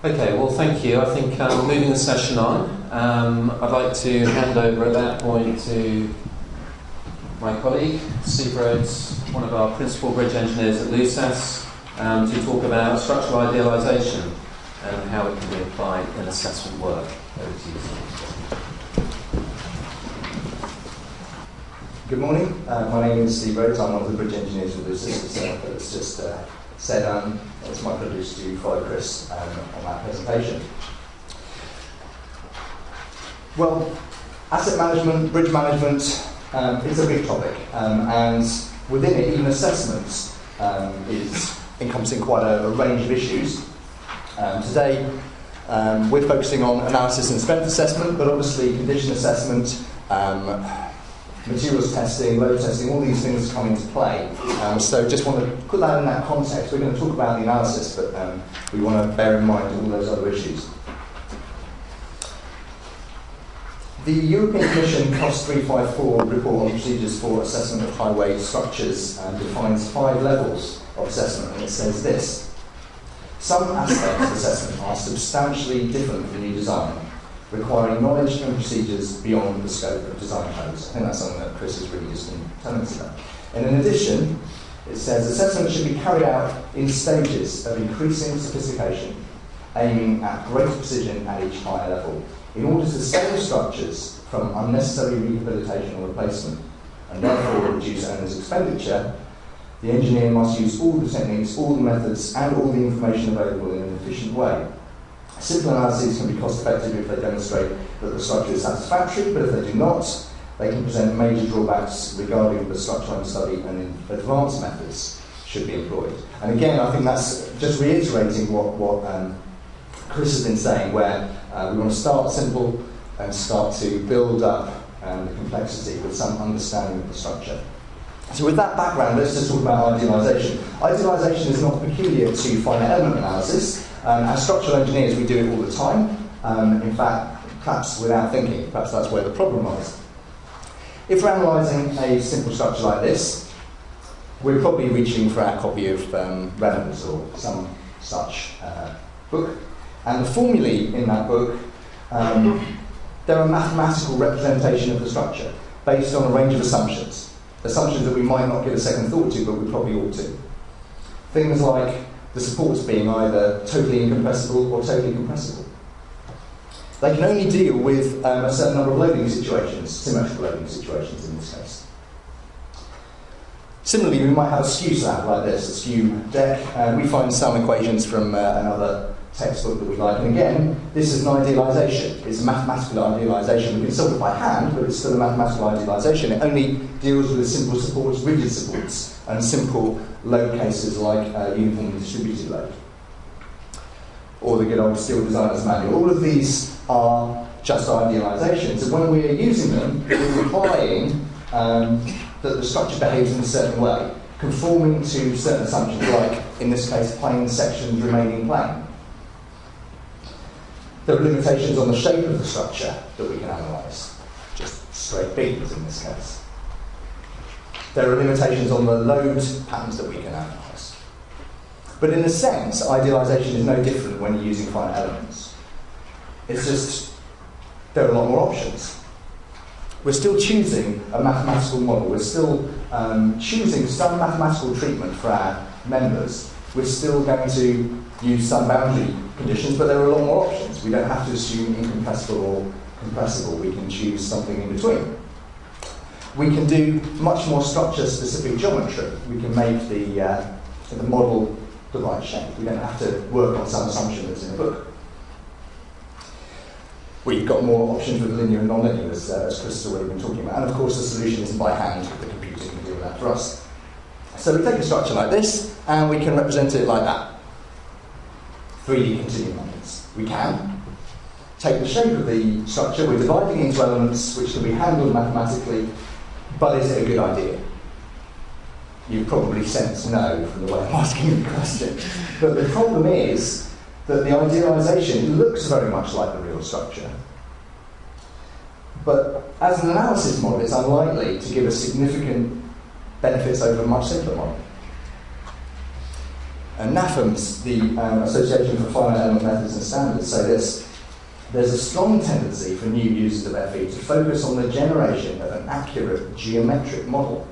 Okay, well thank you. I think moving the session on, I'd like to hand over at that point to my colleague, Steve Rhodes, one of our principal bridge engineers at LUSAS, to talk about structural idealisation and how it can be applied in assessment work. Over to you, Steve. Good morning, my name is Steve Rhodes. I'm one of the bridge engineers at LUSAS, but it's just said it's my privilege to follow Chris on that presentation. Well, asset management, bridge management, it's a big topic, and within it, even assessments is encompassing quite a range of issues. Today, we're focusing on analysis and strength assessment, but obviously condition assessment, materials testing, load testing, all these things come into play. So just want to put that in that context. We're going to talk about the analysis, but we want to bear in mind all those other issues. The European Commission Cost 354 report on procedures for assessment of highway structures defines 5 levels of assessment, and it says this: some aspects of assessment are substantially different from new design, requiring knowledge and procedures beyond the scope of design codes. I think that's something that Chris has really just been telling us about. And in addition, it says assessment should be carried out in stages of increasing sophistication, aiming at greater precision at each higher level, in order to save structures from unnecessary rehabilitation or replacement, and therefore reduce owners' expenditure. The engineer must use all the techniques, all the methods, and all the information available in an efficient way. Simple analyses can be cost-effective if they demonstrate that the structure is satisfactory, but if they do not, they can present major drawbacks regarding the structural study, and advanced methods should be employed. And again, I think that's just reiterating what Chris has been saying, where we want to start simple and start to build up the complexity with some understanding of the structure. So with that background, let's just talk about idealisation. Idealisation is not peculiar to finite element analysis. As structural engineers, we do it all the time. In fact, perhaps without thinking, perhaps that's where the problem lies. If we're analysing a simple structure like this, we're probably reaching for our copy of Reynolds or some such book. And the formulae in that book, they're a mathematical representation of the structure based on a range of assumptions. Assumptions that we might not give a second thought to, but we probably ought to. Things like the supports being either totally incompressible or totally compressible. They can only deal with a certain number of loading situations, symmetrical loading situations in this case. Similarly, we might have a skew slab like this, a skew deck. We find some equations from another textbook that we like, and again, this is an idealisation. It's a mathematical idealisation. We can solve it by hand, but it's still a mathematical idealisation. It only deals with simple supports, rigid supports, and simple load cases like uniformly distributed load, or the good old steel designer's manual. All of these are just idealisations, and when we're using them, we're implying that the structure behaves in a certain way, conforming to certain assumptions, like, in this case, plane sections remaining plane. There are limitations on the shape of the structure that we can analyse, just straight beams in this case. There are limitations on the load patterns that we can analyse. But in a sense, idealisation is no different when you're using finite elements. It's just, there are a lot more options. We're still choosing a mathematical model. We're still choosing some mathematical treatment for our members. We're still going to use some boundary conditions, but there are a lot more options. We don't have to assume incompressible or compressible. We can choose something in between. We can do much more structure-specific geometry. We can make the model the right shape. We don't have to work on some assumption that's in a book. We've got more options with linear and nonlinear, as Chris has already been talking about. And of course, the solution isn't by hand. The computer can do that for us. So we take a structure like this, and we can represent it like that. 3D continuum methods. We can take the shape of the structure. We're dividing into elements which can be handled mathematically, but is it a good idea? You probably sense no from the way I'm asking the question. But the problem is that the idealisation looks very much like the real structure. But as an analysis model, it's unlikely to give us significant benefits over a much simpler model. And NAFMS, the Association for Finite Element Methods and Standards, say this: there's a strong tendency for new users of FE to focus on the generation of an accurate geometric model,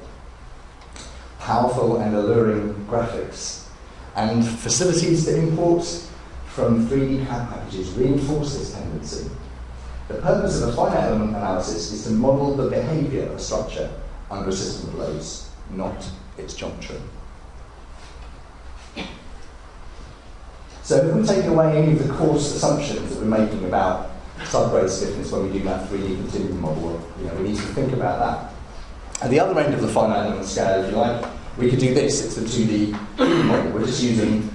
powerful and alluring graphics, and facilities to import from 3D CAD packages reinforce this tendency. The purpose of a finite element analysis is to model the behaviour of a structure under a system of loads, not its geometry. So if we're taking away any of the coarse assumptions that we're making about subgrade stiffness when we do that 3D continuum model, we need to think about that. At the other end of the finite element scale, if you like, we could do this. It's the 2D model. We're just using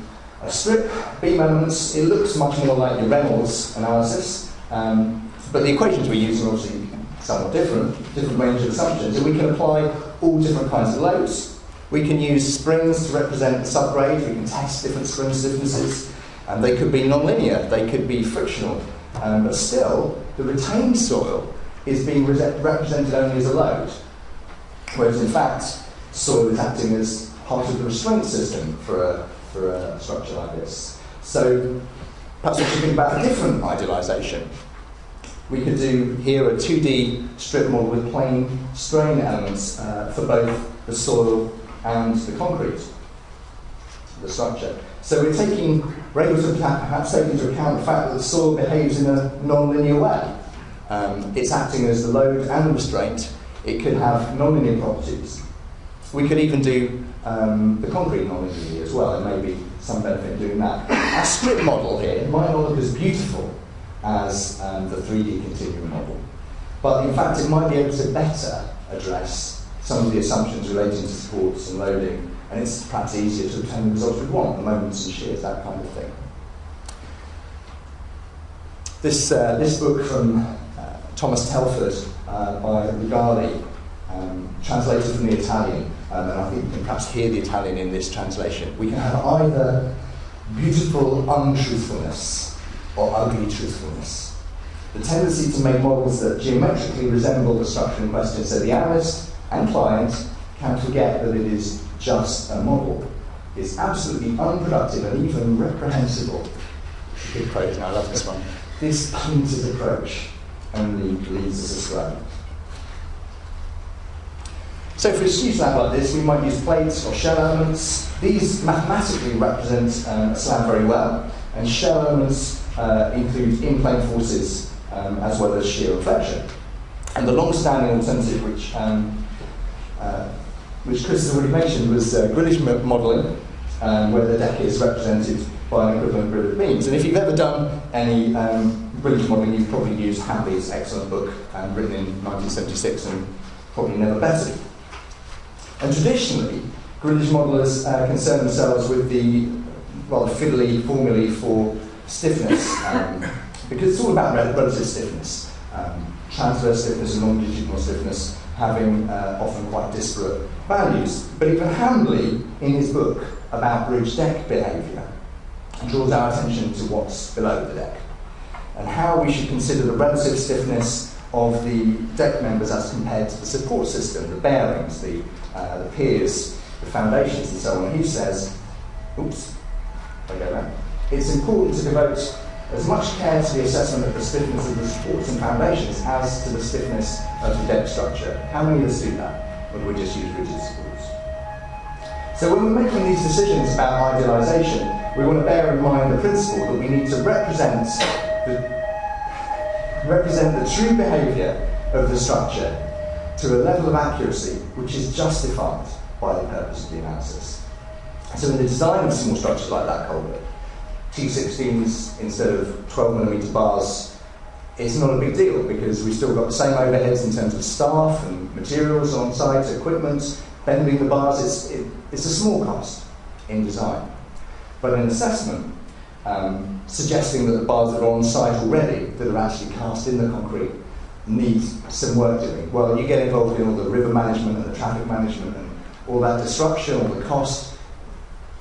a strip, beam elements. It looks much more like your Reynolds analysis, but the equations we're using are obviously somewhat different range of assumptions, and we can apply all different kinds of loads. We can use springs to represent the subgrade. We can test different spring stiffnesses. And they could be nonlinear, they could be frictional, but still, the retained soil is being represented only as a load, whereas in fact, soil is acting as part of the restraint system for a structure like this. So perhaps we should think about a different idealisation. We could do here a 2D strip model with plane strain elements for both the soil and the concrete, the structure. So we're able to perhaps take into account the fact that the soil behaves in a non-linear way. It's acting as the load and the restraint. It could have non-linear properties. We could even do the concrete non-linearly as well. There may be some benefit in doing that. Our strip model here might not look as beautiful as the 3D continuum model, but in fact it might be able to better address some of the assumptions relating to supports and loading, and it's perhaps easier to obtain the results we want, the moments and shears, that kind of thing. This book from Thomas Telford by Rigali, translated from the Italian, and I think you can perhaps hear the Italian in this translation. We can have either beautiful untruthfulness or ugly truthfulness. The tendency to make models that geometrically resemble the structure in question, so the analyst and client can forget that it is just a model, is absolutely unproductive and even reprehensible. Good phrase, I love this one. This painted approach only leads us astray. So if we use that like this, we might use plates or shell elements. These mathematically represent a slab very well, and shell elements include in-plane forces as well as shear and flexion. And the long-standing alternative, which Chris has already mentioned, was griddage modelling, where the deck is represented by an equivalent grid of beams. And if you've ever done any griddage modelling, you've probably used Hadley's excellent book, written in 1976, and probably never bettered. And traditionally, griddage modellers concern themselves with the rather fiddly formulae for stiffness, because it's all about relative stiffness. Transverse stiffness and longitudinal stiffness having often quite disparate values. But even Hambley, in his book about bridge deck behaviour, draws our attention to what's below the deck and how we should consider the relative stiffness of the deck members as compared to the support system, the bearings, the piers, the foundations, and so on. And he says, it's important to devote as much care to the assessment of the stiffness of the supports and foundations as to the stiffness of the deck structure. How many of us do that, or do we just use rigid supports? So when we're making these decisions about idealisation, we want to bear in mind the principle that we need to represent the true behaviour of the structure to a level of accuracy which is justified by the purpose of the analysis. So in the design of small structures like that culvert, T16s instead of 12mm bars, it's not a big deal because we've still got the same overheads in terms of staff and materials on site, equipment, bending the bars. It's a small cost in design. But in assessment, suggesting that the bars that are on site already, that are actually cast in the concrete, need some work doing. Well, you get involved in all the river management and the traffic management and all that disruption, all the cost.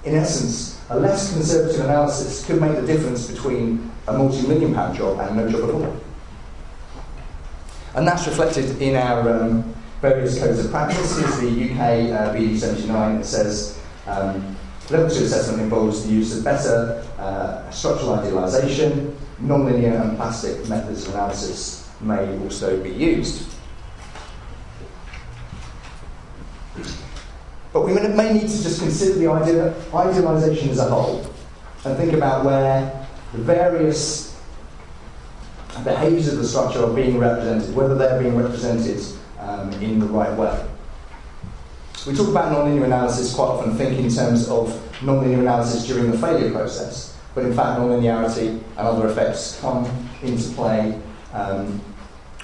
In essence, a less conservative analysis could make the difference between a multi-million-pound job and no job at all. And that's reflected in our various codes of practice. Here's the UK BD 79 that says Level 2 assessment involves the use of better structural idealisation. Nonlinear and plastic methods of analysis may also be used. But we may need to just consider the idealisation as a whole and think about where the various behaviours of the structure are being represented, whether they're being represented in the right way. We talk about nonlinear analysis quite often, think in terms of nonlinear analysis during the failure process, but in fact nonlinearity and other effects come into play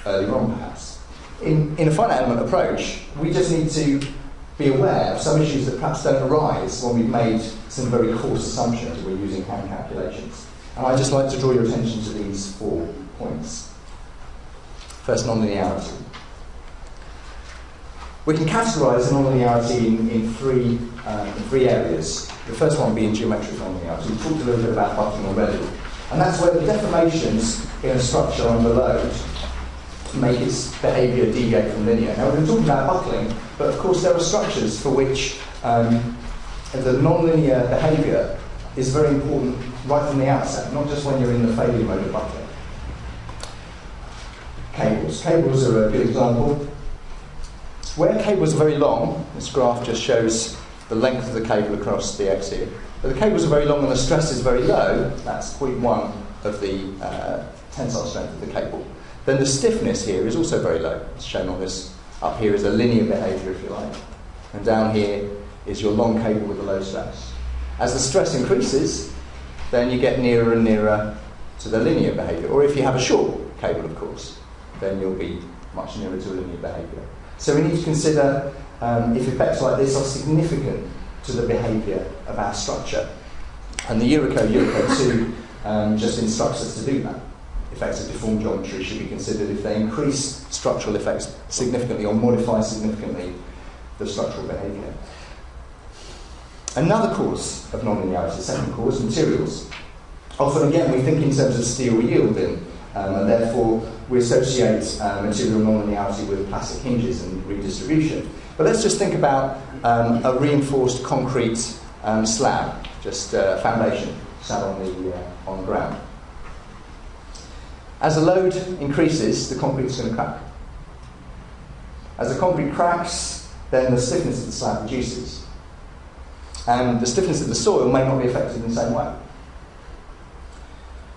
earlier on perhaps. In a finite element approach, we just need to be aware of some issues that perhaps don't arise when we've made some very coarse assumptions we're using hand calculations. And I'd just like to draw your attention to these 4 points. First, nonlinearity. We can categorise nonlinearity in three areas. The first one being geometric nonlinearity. We talked a little bit about buckling already. And that's where the deformations in a structure under load make its behaviour deviate from linear. Now, we've been talking about buckling, but of course there are structures for which the nonlinear behaviour is very important right from the outset, not just when you're in the failure mode of buckling. Cables. Cables are a good example. Where cables are very long, this graph just shows the length of the cable across the X here, but the cables are very long and the stress is very low, that's 0.1 of the tensile strength of the cable. Then the stiffness here is also very low. It's shown on this. Up here is a linear behaviour, if you like. And down here is your long cable with the low stress. As the stress increases, then you get nearer and nearer to the linear behaviour. Or if you have a short cable, of course, then you'll be much nearer to a linear behaviour. So we need to consider if effects like this are significant to the behaviour of our structure. And the Eurocode 2 just instructs us to do that. Effects of deformed geometry should be considered if they increase structural effects significantly or modify significantly the structural behaviour. Another cause of nonlinearity, second cause, materials. Often again we think in terms of steel yielding, and therefore we associate material nonlinearity with plastic hinges and redistribution. But let's just think about a reinforced concrete slab, just foundation sat on the ground. As the load increases, the concrete is going to crack. As the concrete cracks, then the stiffness of the slab reduces. And the stiffness of the soil may not be affected in the same way.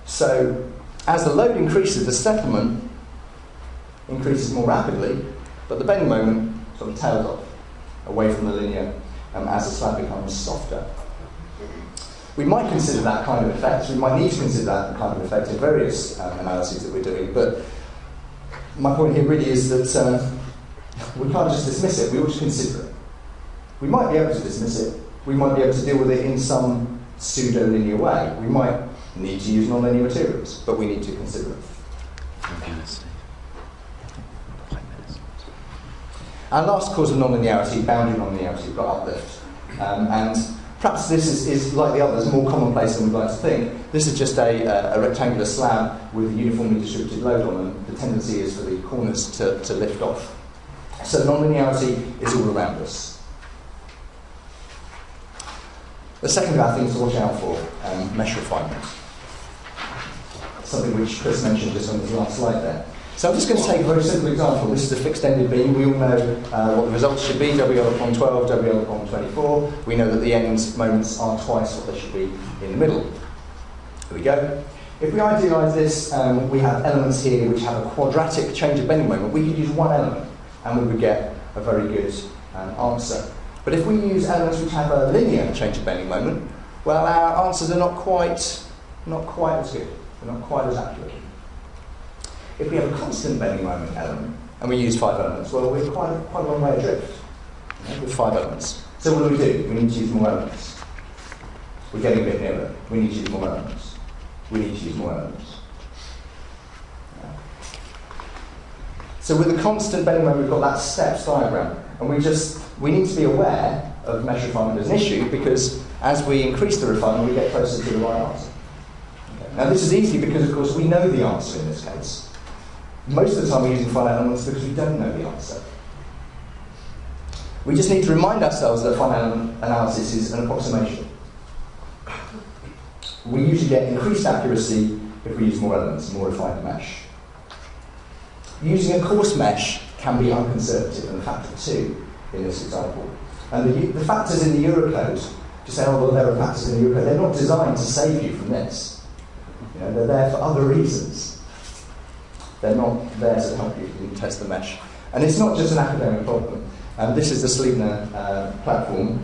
So, as the load increases, the settlement increases more rapidly, but the bending moment sort of tails off away from the linear as the slab becomes softer. We might consider that kind of effect, we might need to consider that kind of effect in various analyses that we're doing, but my point here really is that we can't just dismiss it, we ought to consider it. We might be able to dismiss it, we might be able to deal with it in some pseudo-linear way. We might need to use nonlinear materials, but we need to consider it. Our last cause of nonlinearity, boundary nonlinearity, we've got uplift. And perhaps this is, like the others, more commonplace than we'd like to think. This is just a rectangular slab with a uniformly distributed load on them. The tendency is for the corners to lift off. So nonlinearity is all around us. The second of our things to watch out for, mesh refinement. Something which Chris mentioned just on his last slide there. So I'm just going to take a very simple example. This is a fixed ended beam. We all know what the results should be, WL upon 12, WL upon 24. We know that the end moments are twice what they should be in the middle. Here we go. If we idealise this, we have elements here which have a quadratic change of bending moment. We could use one element and we would get a very good answer. But if we use elements which have a linear change of bending moment, well, our answers are not quite as good. They're not quite as accurate. If we have a constant bending moment element, and we use 5 elements, well, we're quite a long way adrift with 5 elements. So what do? We need to use more elements. We're getting a bit nearer. We need to use more elements. We need to use more elements. Yeah. So with a constant bending moment, we've got that steps diagram, and we need to be aware of mesh refinement as an issue, because as we increase the refinement, we get closer to the right answer. Okay. Now this is easy because, of course, we know the answer in this case. Most of the time we're using finite elements because we don't know the answer. We just need to remind ourselves that finite element analysis is an approximation. We usually get increased accuracy if we use more elements, more refined mesh. Using a coarse mesh can be unconservative, and a factor of 2 in this example. And the factors in the Eurocode, you say, oh, well, there are factors in the Eurocode. They're not designed to save you from this. You know, they're there for other reasons. They're not there to help you test the mesh. And it's not just an academic problem. This is the Sleipner platform,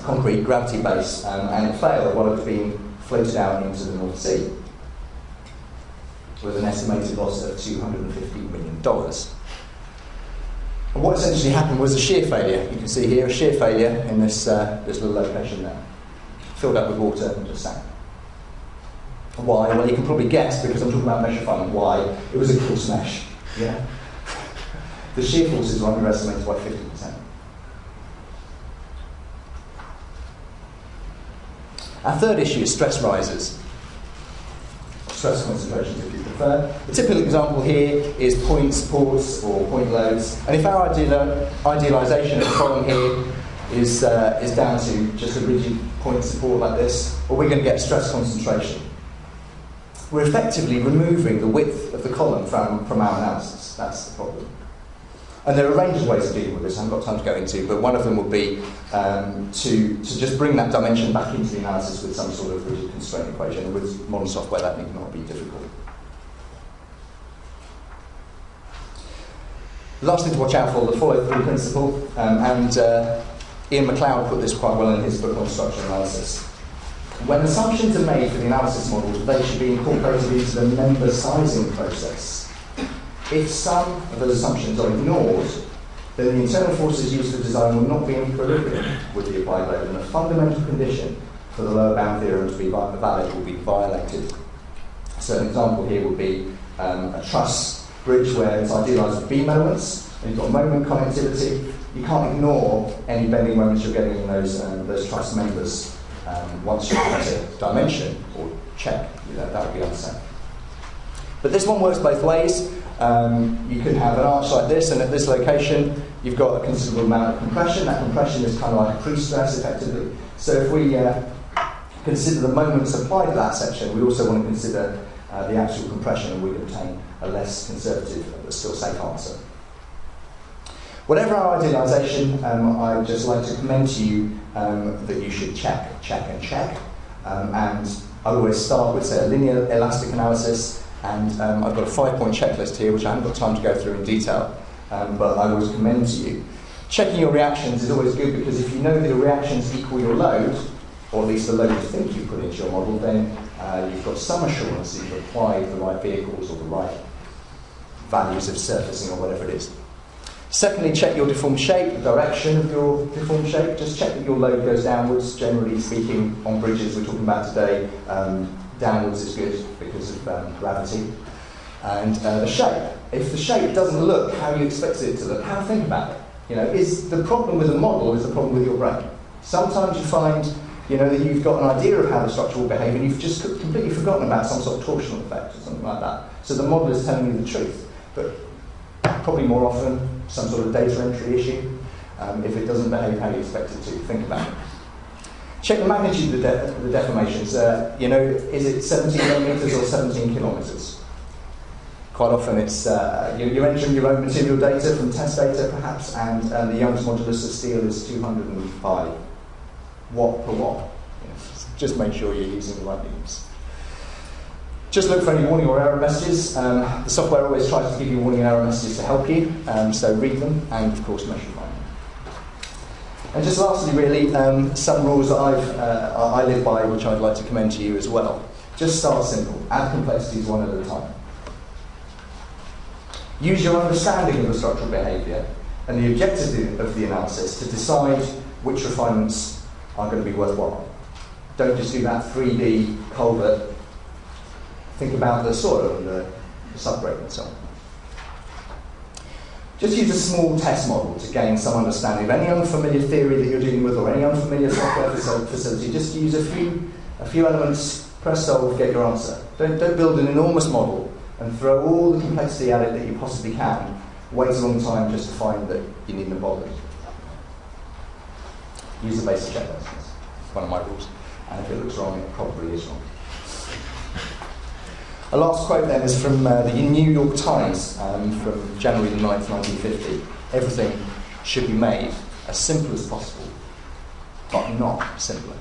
concrete, gravity base, and it failed while it was being floated out into the North Sea with an estimated loss of $250 million. And what essentially happened was a shear failure. You can see here a shear failure in this little location there. Filled up with water and just sank. Why? Well, you can probably guess, because I'm talking about mesh refinement, why. It was a coarse mesh. Yeah. The shear forces were underestimated by 50%. Our third issue is stress risers. Stress concentrations, if you prefer. The typical example here is point supports or point loads. And if our idealisation of the problem here is down to just a rigid point support like this, well, we're going to get stress concentration. We're effectively removing the width of the column from our analysis. That's the problem. And there are a range of ways of dealing with this I haven't got time to go into, but one of them would be to just bring that dimension back into the analysis with some sort of rigid constraint equation. And with modern software, that need not be difficult. The last thing to watch out for, the follow-through principle, and Ian MacLeod put this quite well in his book on structural analysis. When assumptions are made for the analysis model, they should be incorporated into the member sizing process. If some of those assumptions are ignored, then the internal forces used for design will not be in equilibrium with the applied load, and a fundamental condition for the lower bound theorem to be valid will be violated. So an example here would be a truss bridge where it's idealised with beam elements, and you've got moment connectivity. You can't ignore any bending moments you're getting in those truss members once you've got a dimension or check. That would be unsafe. But this one works both ways. You could have an arch like this, and at this location you've got a considerable amount of compression. That compression is kind of like a pre-stress, effectively. So if we consider the moments applied to that section, we also want to consider the actual compression, and we can obtain a less conservative but still safe answer. Whatever our idealisation, I'd just like to commend to you that you should check. And I always start with, say, a linear elastic analysis. And I've got a 5-point checklist here, which I haven't got time to go through in detail, but I always commend to you. Checking your reactions is always good, because if you know that your reactions equal your load, or at least the load you think you put into your model, then you've got some assurance that you've applied the right vehicles or the right values of surfacing or whatever it is. Secondly, check your deformed shape, the direction of your deformed shape. Just check that your load goes downwards. Generally speaking, on bridges we're talking about today, downwards is good because of gravity. And the shape. If the shape doesn't look how you expect it to look, think about it. Is the problem with the model, or is the problem with your brain? Sometimes you find, that you've got an idea of how the structure will behave, and you've just completely forgotten about some sort of torsional effect or something like that. So the model is telling you the truth. But probably more often, some sort of data entry issue. If it doesn't behave how you expect it to, think about it. Check the magnitude of the deformations. Is it 17 millimetres or 17 kilometres? Quite often it's, you're entering your own material data from test data perhaps, and the Young's modulus of steel is 205 watt per watt. Just make sure you're using the right beams. Just look for any warning or error messages. The software always tries to give you warning and error messages to help you, so read them, and of course measure them. And just lastly, really, some rules that I live by, which I'd like to commend to you as well. Just start simple. Add complexities one at a time. Use your understanding of the structural behaviour and the objective of the analysis to decide which refinements are going to be worthwhile. Don't just do that 3D culvert. Think about the soil and the subgrade and so on. Just use a small test model to gain some understanding of any unfamiliar theory that you're dealing with, or any unfamiliar software facility. Just use a few elements, press solve, get your answer. Don't build an enormous model and throw all the complexity at it that you possibly can. Wait a long time just to find that you needn't bother. Use the basic checklist. It's one of my rules. And if it looks wrong, it probably is wrong. A last quote then is from the New York Times from January the 9th, 1950. Everything should be made as simple as possible, but not simpler.